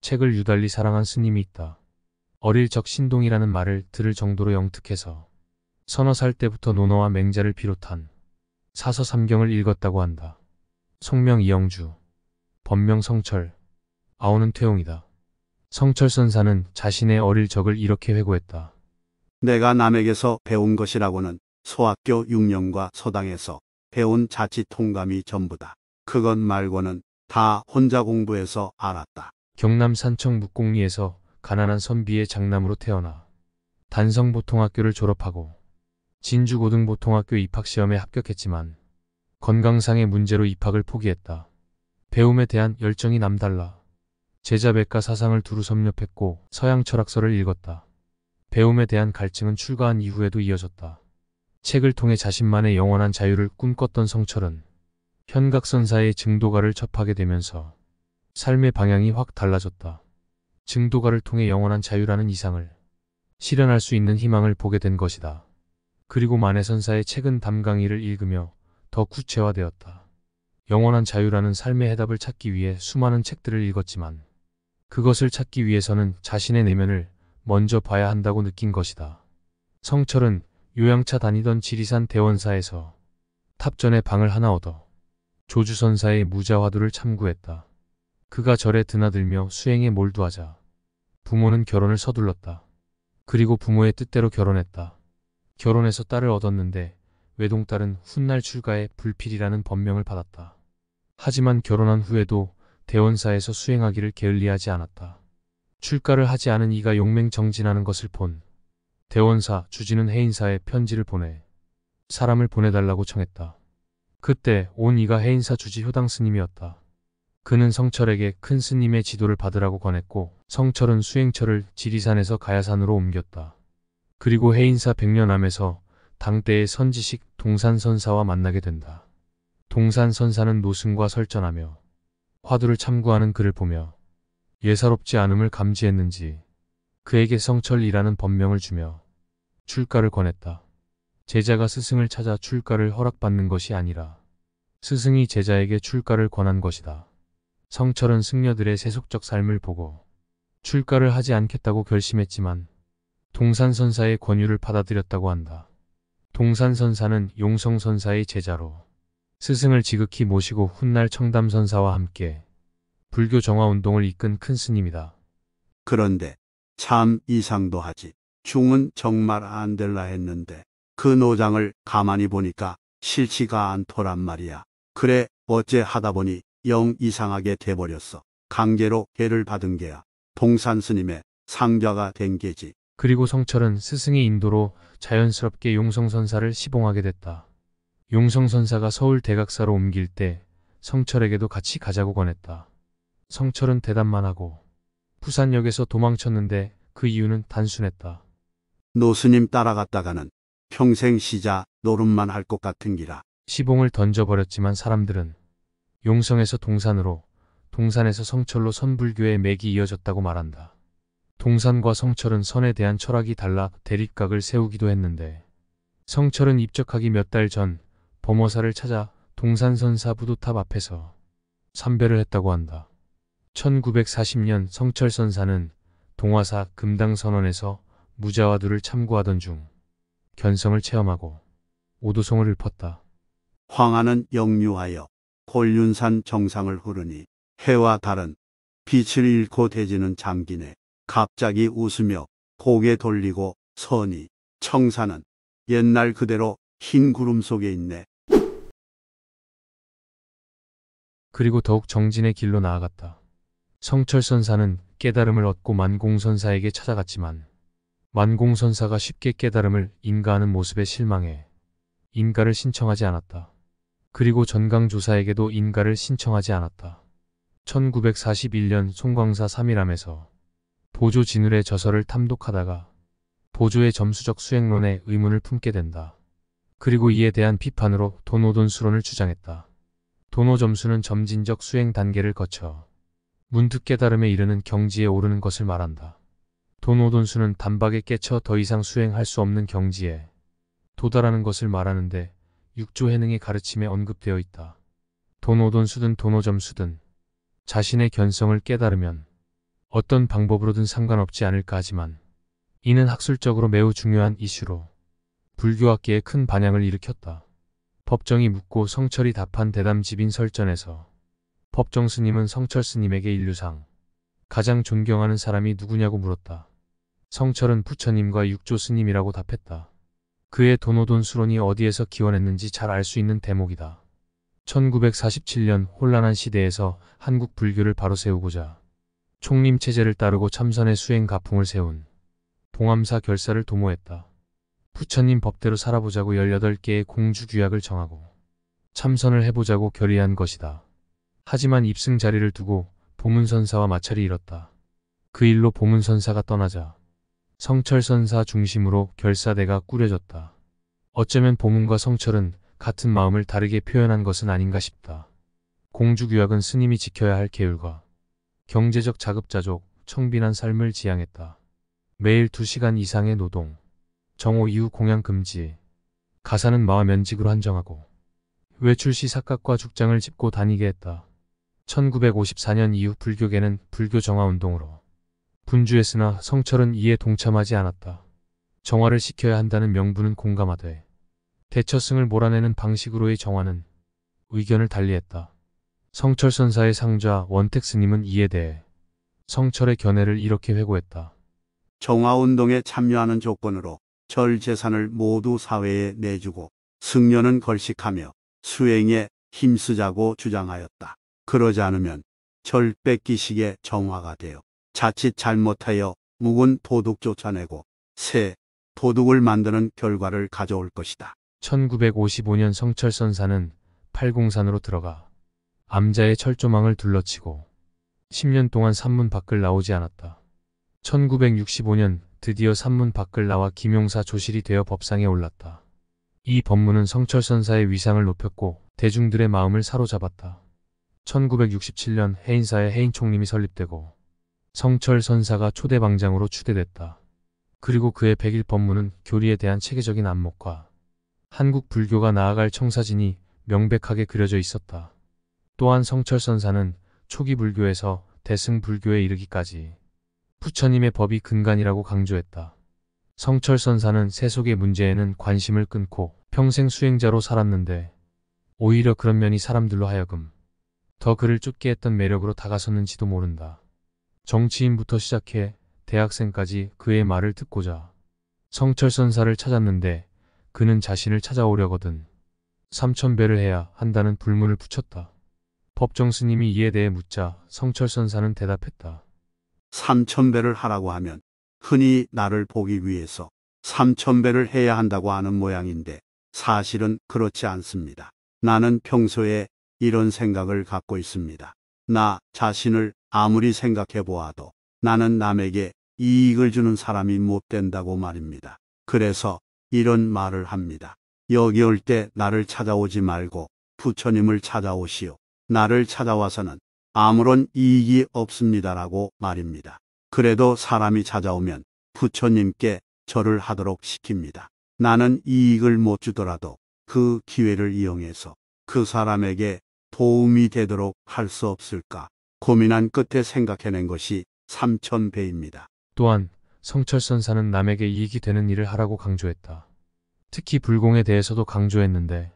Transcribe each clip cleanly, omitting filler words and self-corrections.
책을 유달리 사랑한 스님이 있다. 어릴 적 신동이라는 말을 들을 정도로 영특해서 서너 살 때부터 논어와 맹자를 비롯한 사서 삼경을 읽었다고 한다. 성명 이영주, 법명 성철, 아우는 퇴용이다. 성철 선사는 자신의 어릴 적을 이렇게 회고했다. 내가 남에게서 배운 것이라고는 소학교 6년과 서당에서 배운 자치 통감이 전부다. 그것 말고는 다 혼자 공부해서 알았다. 경남 산청 묵곡리에서 가난한 선비의 장남으로 태어나 단성보통학교를 졸업하고 진주고등보통학교 입학시험에 합격했지만 건강상의 문제로 입학을 포기했다. 배움에 대한 열정이 남달라 제자백과 사상을 두루 섭렵했고 서양 철학서를 읽었다. 배움에 대한 갈증은 출가한 이후에도 이어졌다. 책을 통해 자신만의 영원한 자유를 꿈꿨던 성철은 현각선사의 증도가를 접하게 되면서 삶의 방향이 확 달라졌다. 증도가를 통해 영원한 자유라는 이상을 실현할 수 있는 희망을 보게 된 것이다. 그리고 만해선사의 최근 담강의를 읽으며 더 구체화되었다. 영원한 자유라는 삶의 해답을 찾기 위해 수많은 책들을 읽었지만 그것을 찾기 위해서는 자신의 내면을 먼저 봐야 한다고 느낀 것이다. 성철은 요양차 다니던 지리산 대원사에서 탑전에 방을 하나 얻어 조주선사의 무자화두를 참구했다. 그가 절에 드나들며 수행에 몰두하자 부모는 결혼을 서둘렀다. 그리고 부모의 뜻대로 결혼했다. 결혼해서 딸을 얻었는데 외동딸은 훗날 출가에 불필이라는 법명을 받았다. 하지만 결혼한 후에도 대원사에서 수행하기를 게을리하지 않았다. 출가를 하지 않은 이가 용맹정진하는 것을 본 대원사 주지는 해인사에 편지를 보내 사람을 보내달라고 청했다. 그때 온 이가 해인사 주지 효당 스님이었다. 그는 성철에게 큰 스님의 지도를 받으라고 권했고 성철은 수행처를 지리산에서 가야산으로 옮겼다. 그리고 해인사 백년암에서 당대의 선지식 동산선사와 만나게 된다. 동산선사는 노승과 설전하며 화두를 참구하는 그를 보며 예사롭지 않음을 감지했는지 그에게 성철이라는 법명을 주며 출가를 권했다. 제자가 스승을 찾아 출가를 허락받는 것이 아니라 스승이 제자에게 출가를 권한 것이다. 성철은 승려들의 세속적 삶을 보고 출가를 하지 않겠다고 결심했지만 동산선사의 권유를 받아들였다고 한다. 동산선사는 용성선사의 제자로 스승을 지극히 모시고 훗날 청담선사와 함께 불교 정화운동을 이끈 큰 스님이다. 그런데 참 이상도 하지. 중은 정말 안 될라 했는데 그 노장을 가만히 보니까 싫지가 않더란 말이야. 그래 어째 하다 보니 영 이상하게 돼버렸어. 강제로 계를 받은 게야. 동산 스님의 상좌가 된 게지. 그리고 성철은 스승의 인도로 자연스럽게 용성선사를 시봉하게 됐다. 용성선사가 서울 대각사로 옮길 때 성철에게도 같이 가자고 권했다. 성철은 대답만 하고 부산역에서 도망쳤는데 그 이유는 단순했다. 노스님 따라갔다가는 평생 시자 노름만 할 것 같은 기라. 시봉을 던져버렸지만 사람들은 용성에서 동산으로, 동산에서 성철로 선불교의 맥이 이어졌다고 말한다. 동산과 성철은 선에 대한 철학이 달라 대립각을 세우기도 했는데 성철은 입적하기 몇 달 전 범어사를 찾아 동산선사 부도탑 앞에서 삼배를 했다고 한다. 1940년 성철선사는 동화사 금당선원에서 무자화두를 참고하던 중 견성을 체험하고 오도송을 읊었다. 황하는 역류하여 곤륜산 정상을 흐르니 해와 달은 빛을 잃고 대지는 잠기네. 갑자기 웃으며 고개 돌리고 서니 청산은 옛날 그대로 흰 구름 속에 있네. 그리고 더욱 정진의 길로 나아갔다. 성철선사는 깨달음을 얻고 만공선사에게 찾아갔지만 만공선사가 쉽게 깨달음을 인가하는 모습에 실망해 인가를 신청하지 않았다. 그리고 전강조사에게도 인가를 신청하지 않았다. 1941년 송광사 3일암에서 보조 진울의 저서를 탐독하다가 보조의 점수적 수행론에 의문을 품게 된다. 그리고 이에 대한 비판으로 도노돈수론을 주장했다. 도노점수는 점진적 수행 단계를 거쳐 문득 깨달음에 이르는 경지에 오르는 것을 말한다. 도노돈수는 단박에 깨쳐 더 이상 수행할 수 없는 경지에 도달하는 것을 말하는데 육조해능의 가르침에 언급되어 있다. 도노돈수든 도노점수든 자신의 견성을 깨달으면 어떤 방법으로든 상관없지 않을까 하지만 이는 학술적으로 매우 중요한 이슈로 불교학계에 큰 반향을 일으켰다. 법정이 묻고 성철이 답한 대담집인 설전에서 법정 스님은 성철 스님에게 인류상 가장 존경하는 사람이 누구냐고 물었다. 성철은 부처님과 육조 스님이라고 답했다. 그의 도노돈 수론이 어디에서 기원했는지 잘 알 수 있는 대목이다. 1947년 혼란한 시대에서 한국 불교를 바로 세우고자 총림 체제를 따르고 참선의 수행 가풍을 세운 봉암사 결사를 도모했다. 부처님 법대로 살아보자고 18개의 공주 규약을 정하고 참선을 해보자고 결의한 것이다. 하지만 입승 자리를 두고 보문선사와 마찰이 일었다. 그 일로 보문선사가 떠나자 성철선사 중심으로 결사대가 꾸려졌다. 어쩌면 보문과 성철은 같은 마음을 다르게 표현한 것은 아닌가 싶다. 공주규약은 스님이 지켜야 할 계율과 경제적 자급자족, 청빈한 삶을 지향했다. 매일 2시간 이상의 노동, 정오 이후 공양 금지, 가사는 마와 면직으로 한정하고 외출 시 삿갓과 죽장을 짚고 다니게 했다. 1954년 이후 불교계는 불교 정화운동으로 분주했으나 성철은 이에 동참하지 않았다. 정화를 시켜야 한다는 명분은 공감하되 대처승을 몰아내는 방식으로의 정화는 의견을 달리했다. 성철선사의 상좌 원택 스님은 이에 대해 성철의 견해를 이렇게 회고했다. 정화운동에 참여하는 조건으로 절 재산을 모두 사회에 내주고 승려는 걸식하며 수행에 힘쓰자고 주장하였다. 그러지 않으면 절 뺏기식의 정화가 되어 자칫 잘못하여 묵은 도둑 쫓아내고 새 도둑을 만드는 결과를 가져올 것이다. 1955년 성철선사는 팔공산으로 들어가 암자의 철조망을 둘러치고 10년 동안 산문 밖을 나오지 않았다. 1965년 드디어 산문 밖을 나와 김용사 조실이 되어 법상에 올랐다. 이 법문은 성철선사의 위상을 높였고 대중들의 마음을 사로잡았다. 1967년 해인사의 해인총림이 설립되고 성철선사가 초대방장으로 추대됐다. 그리고 그의 100일 법문은 교리에 대한 체계적인 안목과 한국 불교가 나아갈 청사진이 명백하게 그려져 있었다. 또한 성철선사는 초기 불교에서 대승 불교에 이르기까지 부처님의 법이 근간이라고 강조했다. 성철선사는 세속의 문제에는 관심을 끊고 평생 수행자로 살았는데 오히려 그런 면이 사람들로 하여금 더 그를 쫓게 했던 매력으로 다가섰는지도 모른다. 정치인부터 시작해 대학생까지 그의 말을 듣고자 성철선사를 찾았는데 그는 자신을 찾아오려거든 3000배를 해야 한다는 불문을 붙였다. 법정 스님이 이에 대해 묻자 성철선사는 대답했다. 3000배를 하라고 하면 흔히 나를 보기 위해서 3000배를 해야 한다고 하는 모양인데 사실은 그렇지 않습니다. 나는 평소에 이런 생각을 갖고 있습니다. 나 자신을 아무리 생각해 보아도 나는 남에게 이익을 주는 사람이 못 된다고 말입니다. 그래서 이런 말을 합니다. 여기 올 때 나를 찾아오지 말고 부처님을 찾아오시오. 나를 찾아와서는 아무런 이익이 없습니다라고 말입니다. 그래도 사람이 찾아오면 부처님께 절을 하도록 시킵니다. 나는 이익을 못 주더라도 그 기회를 이용해서 그 사람에게 도움이 되도록 할 수 없을까 고민한 끝에 생각해낸 것이 3000배입니다. 또한 성철선사는 남에게 이익이 되는 일을 하라고 강조했다. 특히 불공에 대해서도 강조했는데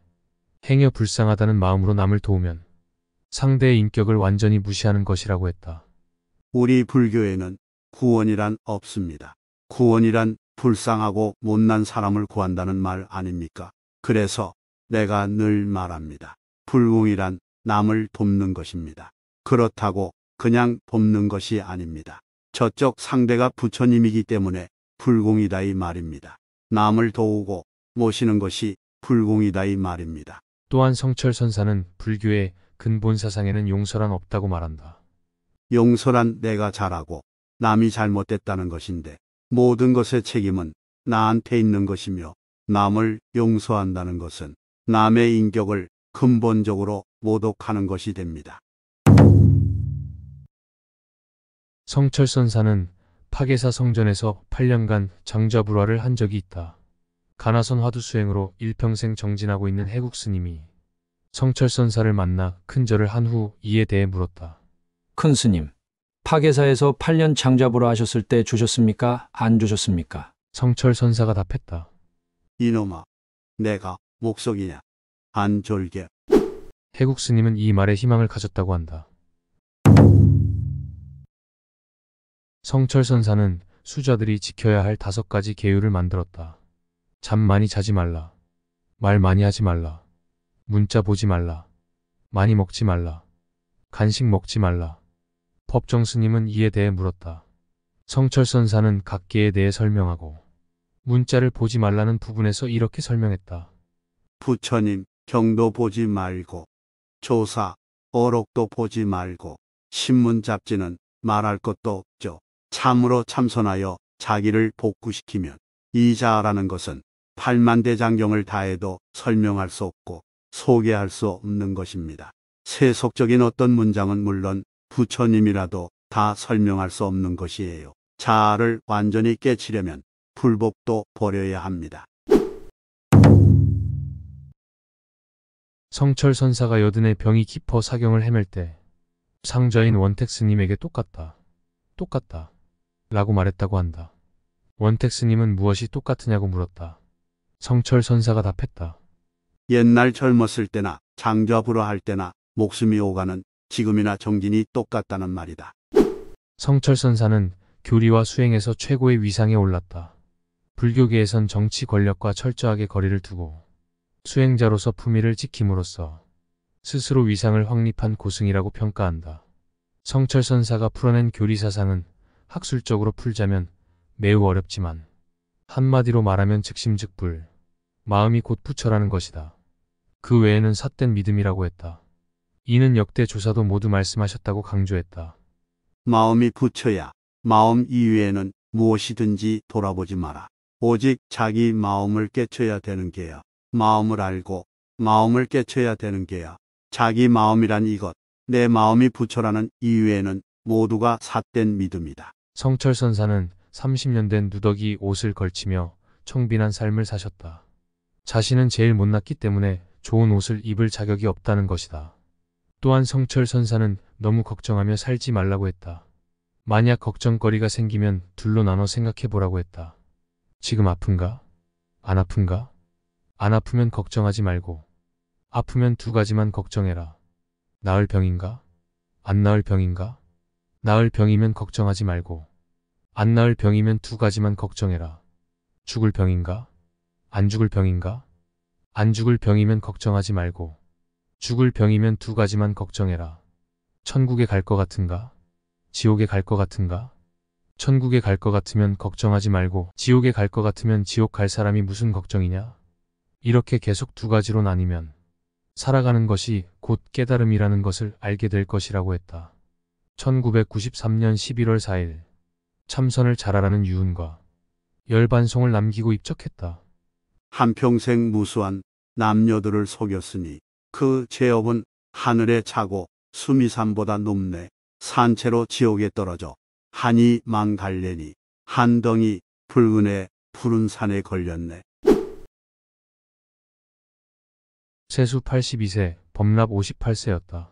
행여 불쌍하다는 마음으로 남을 도우면 상대의 인격을 완전히 무시하는 것이라고 했다. 우리 불교에는 구원이란 없습니다. 구원이란 불쌍하고 못난 사람을 구한다는 말 아닙니까? 그래서 내가 늘 말합니다. 불공이란 남을 돕는 것입니다. 그렇다고 그냥 돕는 것이 아닙니다. 저쪽 상대가 부처님이기 때문에 불공이다 이 말입니다. 남을 도우고 모시는 것이 불공이다 이 말입니다. 또한 성철선사는 불교의 근본 사상에는 용서란 없다고 말한다. 용서란 내가 잘하고 남이 잘못됐다는 것인데 모든 것의 책임은 나한테 있는 것이며 남을 용서한다는 것은 남의 인격을 근본적으로 모독하는 것이 됩니다. 성철선사는 파괴사 성전에서 8년간 장좌불화를 한 적이 있다. 가나선 화두 수행으로 일평생 정진하고 있는 해국 스님이 성철선사를 만나 큰절을 한 후 이에 대해 물었다. 큰 스님, 파괴사에서 8년 장잡으로 하셨을 때 주셨습니까? 안 주셨습니까? 성철 선사가 답했다. 이놈아, 내가 목석이냐? 안 졸게. 해국 스님은 이 말에 희망을 가졌다고 한다. 성철 선사는 수자들이 지켜야 할 5가지 계율을 만들었다. 잠 많이 자지 말라. 말 많이 하지 말라. 문자 보지 말라. 많이 먹지 말라. 간식 먹지 말라. 법정 스님은 이에 대해 물었다. 성철 선사는 각계에 대해 설명하고 문자를 보지 말라는 부분에서 이렇게 설명했다. 부처님, 경도 보지 말고, 조사, 어록도 보지 말고, 신문 잡지는 말할 것도 없죠. 참으로 참선하여 자기를 복구시키면 이자라는 것은 팔만대장경을 다해도 설명할 수 없고 소개할 수 없는 것입니다. 세속적인 어떤 문장은 물론 부처님이라도 다 설명할 수 없는 것이에요. 자아를 완전히 깨치려면 불법도 버려야 합니다. 성철 선사가 여든의 병이 깊어 사경을 헤맬 때 상자인 원택 스님에게 똑같다. 라고 말했다고 한다. 원택 스님은 무엇이 똑같으냐고 물었다. 성철 선사가 답했다. 옛날 젊었을 때나 장좌부로 할 때나 목숨이 오가는 지금이나 정진이 똑같다는 말이다. 성철 선사는 교리와 수행에서 최고의 위상에 올랐다. 불교계에선 정치 권력과 철저하게 거리를 두고 수행자로서 품위를 지킴으로써 스스로 위상을 확립한 고승이라고 평가한다. 성철 선사가 풀어낸 교리 사상은 학술적으로 풀자면 매우 어렵지만 한마디로 말하면 즉심즉불, 마음이 곧 부처라는 것이다. 그 외에는 삿된 믿음이라고 했다. 이는 역대 조사도 모두 말씀하셨다고 강조했다. 마음이 부처야. 마음 이외에는 무엇이든지 돌아보지 마라. 오직 자기 마음을 깨쳐야 되는 게야. 마음을 알고 마음을 깨쳐야 되는 게야. 자기 마음이란 이것, 내 마음이 부처라는 이외에는 모두가 삿된 믿음이다. 성철 선사는 30년 된 누더기 옷을 걸치며 청빈한 삶을 사셨다. 자신은 제일 못났기 때문에 좋은 옷을 입을 자격이 없다는 것이다. 또한 성철 선사는 너무 걱정하며 살지 말라고 했다. 만약 걱정거리가 생기면 둘로 나눠 생각해보라고 했다. 지금 아픈가? 안 아픈가? 안 아프면 걱정하지 말고 아프면 2가지만 걱정해라. 나을 병인가? 안 나을 병인가? 나을 병이면 걱정하지 말고 안 나을 병이면 2가지만 걱정해라. 죽을 병인가? 안 죽을 병인가? 안 죽을 병이면 걱정하지 말고 죽을 병이면 2가지만 걱정해라. 천국에 갈 것 같은가? 지옥에 갈 것 같은가? 천국에 갈 것 같으면 걱정하지 말고 지옥에 갈 것 같으면 지옥 갈 사람이 무슨 걱정이냐? 이렇게 계속 2가지로 나뉘면 살아가는 것이 곧 깨달음이라는 것을 알게 될 것이라고 했다. 1993년 11월 4일 참선을 잘하라는 유언과 열반송을 남기고 입적했다. 한평생 무수한 남녀들을 속였으니 그 죄업은 하늘에 차고 수미산보다 높네. 산채로 지옥에 떨어져 한이 망갈래니 한덩이 붉은에 푸른 산에 걸렸네. 세수 82세, 법납 58세였다.